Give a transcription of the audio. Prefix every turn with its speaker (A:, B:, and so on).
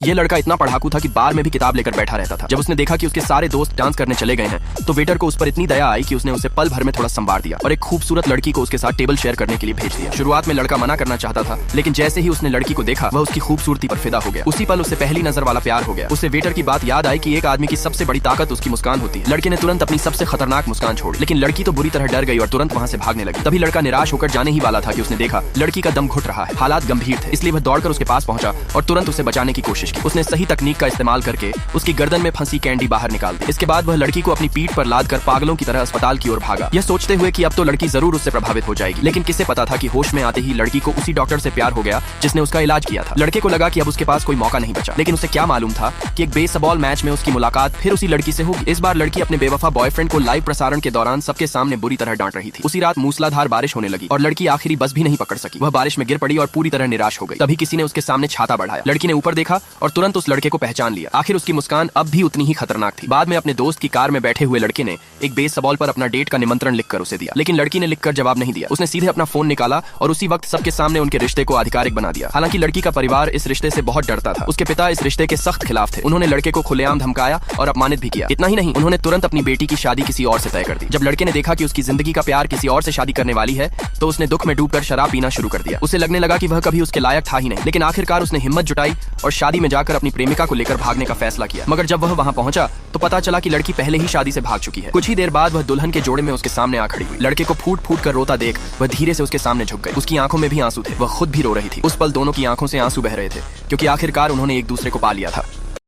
A: ये लड़का इतना पढ़ाकू था कि बार में भी किताब लेकर बैठा रहता था। जब उसने देखा कि उसके सारे दोस्त डांस करने चले गए हैं तो वेटर को उस पर इतनी दया आई कि उसने उसे पल भर में थोड़ा संवार दिया और एक खूबसूरत लड़की को उसके साथ टेबल शेयर करने के लिए भेज दिया। शुरुआत में लड़का मना करना चाहता था, लेकिन जैसे ही उसने लड़की को देखा वह उसकी खूबसूरती पर फिदा हो गया। उसी पल उसे पहली नजर वाला प्यार हो गया। उसे वेटर की बात याद आई कि एक आदमी की सबसे बड़ी ताकत उसकी मुस्कान होती है। लड़के ने तुरंत अपनी सबसे खतरनाक मुस्कान छोड़ी, लेकिन लड़की तो बुरी तरह डर गई और तुरंत वहाँ से भागने लगी। तभी लड़का निराश होकर जाने ही वाला था कि उसने देखा लड़की का दम घुट रहा है। हालात गंभीर थे, इसलिए वह दौड़कर उसके पास पहुंचा और तुरंत उसे बचाने की कोशिश की। उसने सही तकनीक का इस्तेमाल करके उसकी गर्दन में फंसी कैंडी बाहर निकाल दी। इसके बाद वह लड़की को अपनी पीठ पर लाद कर पागलों की तरह अस्पताल की ओर भागा, यह सोचते हुए कि अब तो लड़की जरूर उससे प्रभावित हो जाएगी। लेकिन किसे पता था कि होश में आते ही लड़की को उसी डॉक्टर से प्यार हो गया जिसने उसका इलाज किया था। लड़के को लगा कि अब उसके पास कोई मौका नहीं बचा, लेकिन उसे क्या मालूम था कि एक बेसबॉल मैच में उसकी मुलाकात फिर उसी लड़की से होगी। इस बार लड़की अपने बेवफा बॉयफ्रेंड को लाइव प्रसारण के दौरान सबके सामने बुरी तरह डांट रही थी। उसी रात मूसलाधार बारिश होने लगी और लड़की आखिरी बस भी नहीं पकड़ सकी। वह बारिश में गिर पड़ी और पूरी तरह निराश हो गई। तभी किसी ने उसके सामने छाता बढ़ाया। लड़की ने ऊपर देखा और तुरंत उस लड़के को पहचान लिया। आखिर उसकी मुस्कान अब भी उतनी ही खतरनाक थी। बाद में अपने दोस्त की कार में बैठे हुए लड़के ने एक बेसबॉल पर अपना डेट का निमंत्रण लिखकर उसे दिया, लेकिन लड़की ने लिखकर जवाब नहीं दिया। उसने सीधे अपना फोन निकाला और उसी वक्त सबके सामने उनके रिश्ते को आधिकारिक बना दिया। हालांकि लड़की का परिवार इस रिश्ते से बहुत डरता था। उसके पिता इस रिश्ते के सख्त खिलाफ थे। उन्होंने लड़के को खुलेआम धमकाया और अपमानित भी किया। इतना ही नहीं, उन्होंने तुरंत अपनी बेटी की शादी किसी और से तय कर दी। जब लड़के ने देखा कि उसकी जिंदगी का प्यार किसी और से शादी करने वाली है तो उसने दुख में डूबकर शराब पीना शुरू कर दिया। उसे लगने लगा कि वह कभी उसके लायक था ही नहीं। लेकिन आखिरकार उसने हिम्मत जुटाई और शादी में जाकर अपनी प्रेमिका को लेकर भागने का फैसला किया। मगर जब वह वहां पहुंचा तो पता चला कि लड़की पहले ही शादी से भाग चुकी है। कुछ ही देर बाद वह दुल्हन के जोड़े में उसके सामने आ खड़ी हुई। लड़के को फूट फूट कर रोता देख वह धीरे से उसके सामने झुक गई। उसकी आंखों में भी आंसू थे, वह खुद भी रो रही थी। उस पल दोनों की आंखों से आंसू बह रहे थे क्योंकि आखिरकार उन्होंने एक दूसरे को पा लिया था।